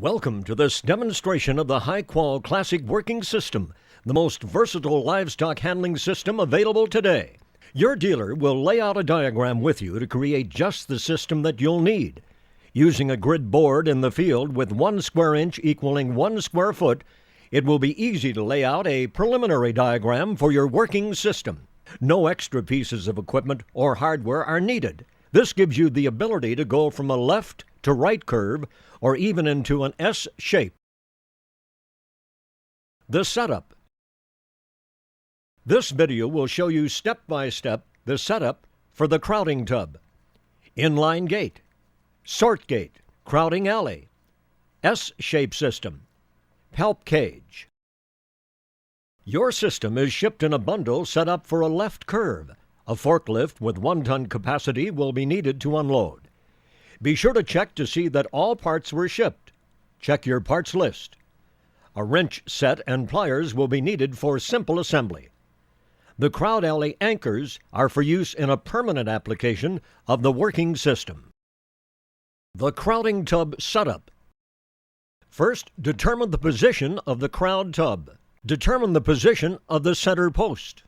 Welcome to this demonstration of the HiQual Classic Working System, the most versatile livestock handling system available today. Your dealer will lay out a diagram with you to create just the system that you'll need. Using a grid board in the field with 1 square inch equaling 1 square foot, it will be easy to lay out a preliminary diagram for your working system. No extra pieces of equipment or hardware are needed. This gives you the ability to go from a left to right curve or even into an S shape. The setup. This video will show you step by step the setup for the crowding tub. Inline gate, sort gate, crowding alley, S-shape system, Palp Cage. Your system is shipped in a bundle set up for a left curve. A forklift with 1-ton capacity will be needed to unload. Be sure to check to see that all parts were shipped. Check your parts list. A wrench set and pliers will be needed for simple assembly. The crowd alley anchors are for use in a permanent application of the working system. The crowding tub setup. First, determine the position of the crowd tub. Determine the position of the center post.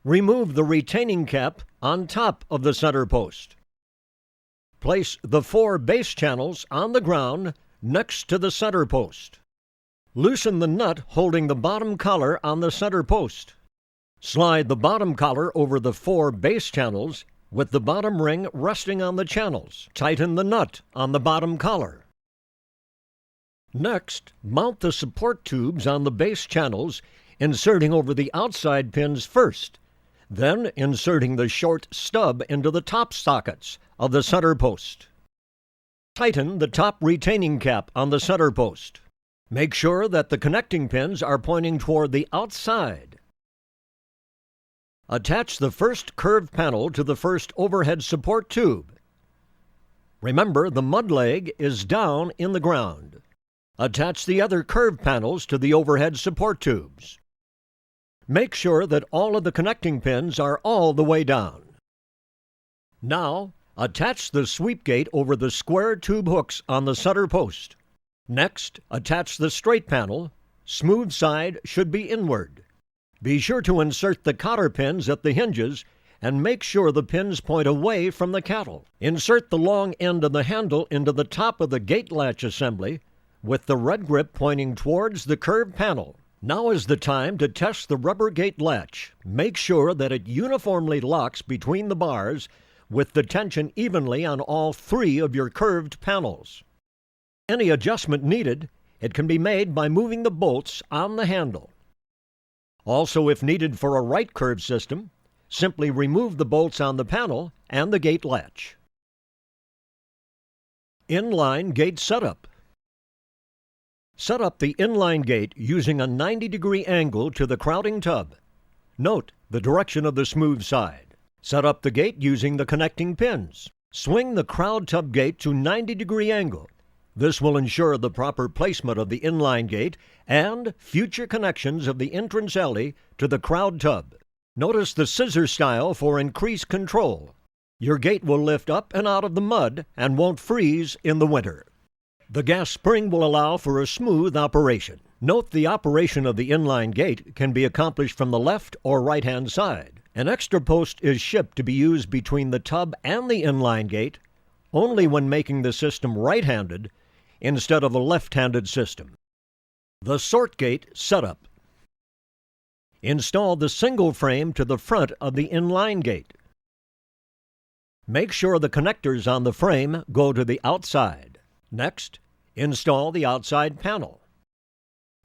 Remove the retaining cap on top of the center post. Place the 4 base channels on the ground next to the center post. Loosen the nut holding the bottom collar on the center post. Slide the bottom collar over the 4 base channels with the bottom ring resting on the channels. Tighten the nut on the bottom collar. Next, mount the support tubes on the base channels, inserting over the outside pins first, then inserting the short stub into the top sockets of the center post. Tighten the top retaining cap on the center post. Make sure that the connecting pins are pointing toward the outside. Attach the first curved panel to the first overhead support tube. Remember, the mud leg is down in the ground. Attach the other curved panels to the overhead support tubes. Make sure that all of the connecting pins are all the way down. Now, attach the sweep gate over the square tube hooks on the center post. Next, attach the straight panel. Smooth side should be inward. Be sure to insert the cotter pins at the hinges and make sure the pins point away from the cattle. Insert the long end of the handle into the top of the gate latch assembly with the red grip pointing towards the curved panel. Now is the time to test the rubber gate latch. Make sure that it uniformly locks between the bars with the tension evenly on all 3 of your curved panels. Any adjustment needed, it can be made by moving the bolts on the handle. Also, if needed for a right curve system, simply remove the bolts on the panel and the gate latch. Inline gate setup. Set up the inline gate using a 90-degree angle to the crowding tub. Note the direction of the smooth side. Set up the gate using the connecting pins. Swing the crowd tub gate to 90-degree angle. This will ensure the proper placement of the inline gate and future connections of the entrance alley to the crowd tub. Notice the scissor style for increased control. Your gate will lift up and out of the mud and won't freeze in the winter. The gas spring will allow for a smooth operation. Note the operation of the inline gate can be accomplished from the left or right-hand side. An extra post is shipped to be used between the tub and the inline gate only when making the system right-handed instead of a left-handed system. The sort gate setup. Install the single frame to the front of the inline gate. Make sure the connectors on the frame go to the outside. Next, install the outside panel.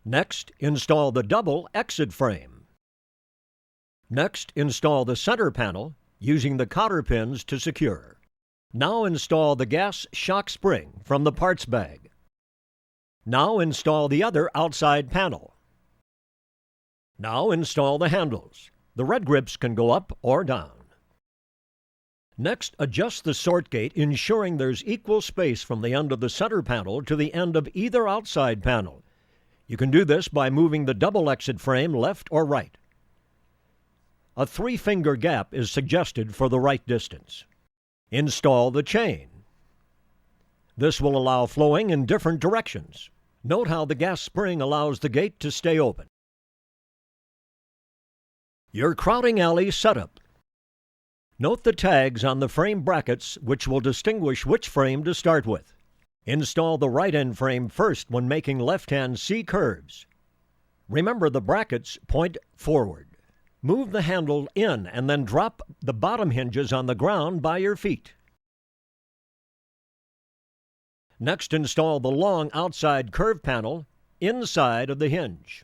Next, install the double exit frame. Next, install the center panel using the cotter pins to secure. Now install the gas shock spring from the parts bag. Now install the other outside panel. Now install the handles. The red grips can go up or down. Next, adjust the sort gate, ensuring there's equal space from the end of the center panel to the end of either outside panel. You can do this by moving the double exit frame left or right. A 3-finger gap is suggested for the right distance. Install the chain. This will allow flowing in different directions. Note how the gas spring allows the gate to stay open. Your crowding alley setup. Note the tags on the frame brackets which will distinguish which frame to start with. Install the right end frame first when making left-hand C curves. Remember the brackets point forward. Move the handle in and then drop the bottom hinges on the ground by your feet. Next, install the long outside curve panel inside of the hinge.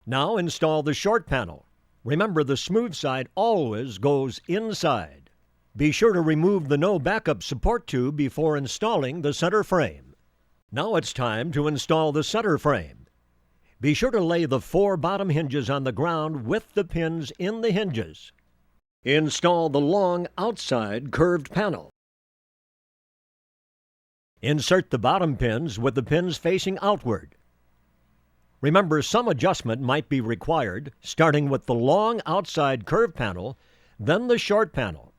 Now install the short panel. Remember the smooth side always goes inside. Be sure to remove the no backup support tube before installing the center frame. Now it's time to install the center frame. Be sure to lay the 4 bottom hinges on the ground with the pins in the hinges. Install the long outside curved panel. Insert the bottom pins with the pins facing outward. Remember, some adjustment might be required, starting with the long outside curved panel, then the short panel.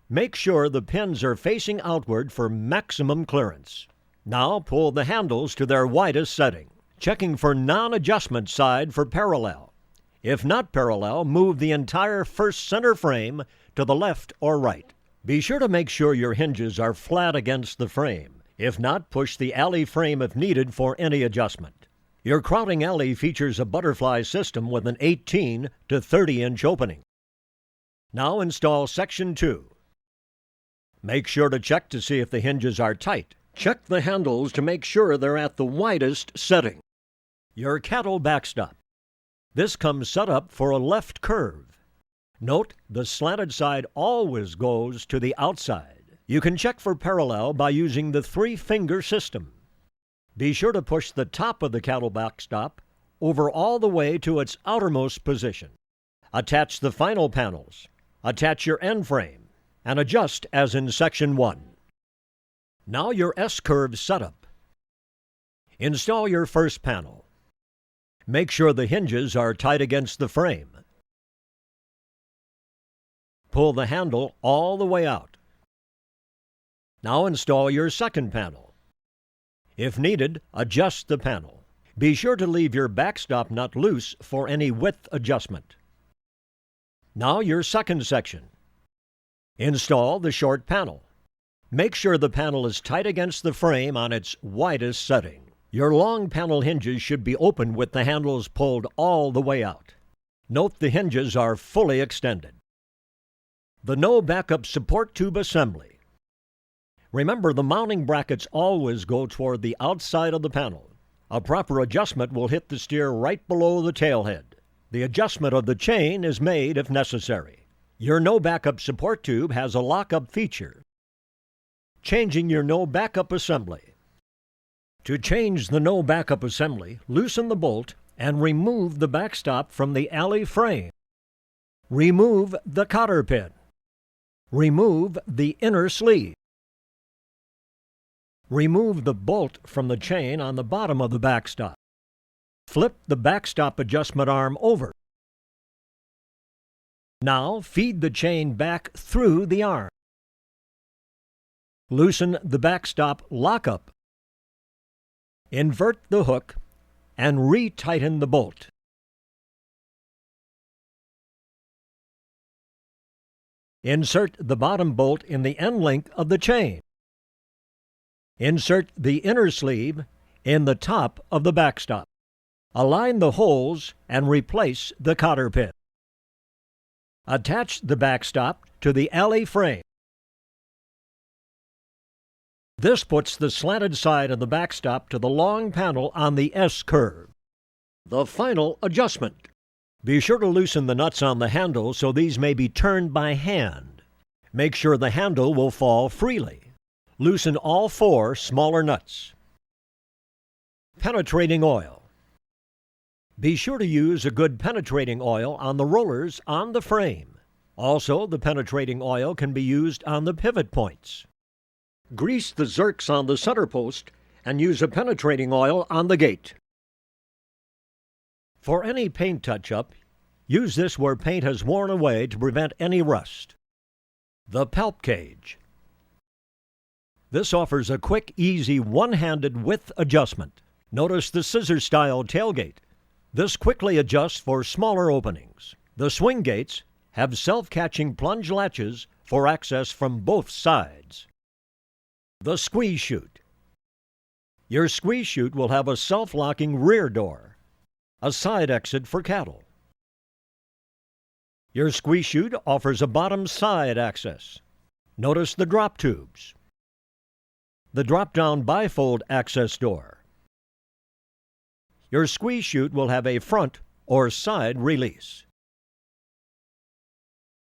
Make sure the pins are facing outward for maximum clearance. Now pull the handles to their widest setting, checking for non-adjustment side for parallel. If not parallel, move the entire first center frame to the left or right. Be sure to make sure your hinges are flat against the frame. If not, push the alley frame if needed for any adjustment. Your crowding alley features a butterfly system with an 18 to 30-inch opening. Now install Section 2. Make sure to check to see if the hinges are tight. Check the handles to make sure they're at the widest setting. Your cattle backstop. This comes set up for a left curve. Note the slanted side always goes to the outside. You can check for parallel by using the 3-finger system. Be sure to push the top of the cattle backstop over all the way to its outermost position. Attach the final panels. Attach your end frame and adjust as in Section 1. Now your S-curve setup. Install your first panel. Make sure the hinges are tight against the frame. Pull the handle all the way out. Now install your second panel. If needed, adjust the panel. Be sure to leave your backstop nut loose for any width adjustment. Now your second section. Install the short panel. Make sure the panel is tight against the frame on its widest setting. Your long panel hinges should be open with the handles pulled all the way out. Note the hinges are fully extended. The no backup support tube assembly. Remember, the mounting brackets always go toward the outside of the panel. A proper adjustment will hit the steer right below the tailhead. The adjustment of the chain is made if necessary. Your no backup support tube has a lockup feature. Changing your no backup assembly. To change the no backup assembly, loosen the bolt and remove the backstop from the alley frame. Remove the cotter pin. Remove the inner sleeve. Remove the bolt from the chain on the bottom of the backstop. Flip the backstop adjustment arm over. Now feed the chain back through the arm. Loosen the backstop lockup. Invert the hook and retighten the bolt. Insert the bottom bolt in the end link of the chain. Insert the inner sleeve in the top of the backstop. Align the holes and replace the cotter pin. Attach the backstop to the alley frame. This puts the slanted side of the backstop to the long panel on the S-curve. The final adjustment. Be sure to loosen the nuts on the handle so these may be turned by hand. Make sure the handle will fall freely. Loosen all 4 smaller nuts. Penetrating oil. Be sure to use a good penetrating oil on the rollers on the frame. Also, the penetrating oil can be used on the pivot points. Grease the zerks on the center post and use a penetrating oil on the gate. For any paint touch-up, use this where paint has worn away to prevent any rust. The Palp Cage. This offers a quick, easy, one-handed width adjustment. Notice the scissor-style tailgate. This quickly adjusts for smaller openings. The swing gates have self-catching plunge latches for access from both sides. The squeeze chute. Your squeeze chute will have a self-locking rear door, a side exit for cattle. Your squeeze chute offers a bottom side access. Notice the drop tubes. The drop-down bifold access door. Your squeeze chute will have a front or side release.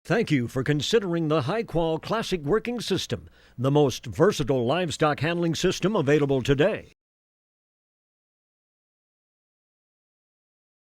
Thank you for considering the HiQual Classic Working System, the most versatile livestock handling system available today.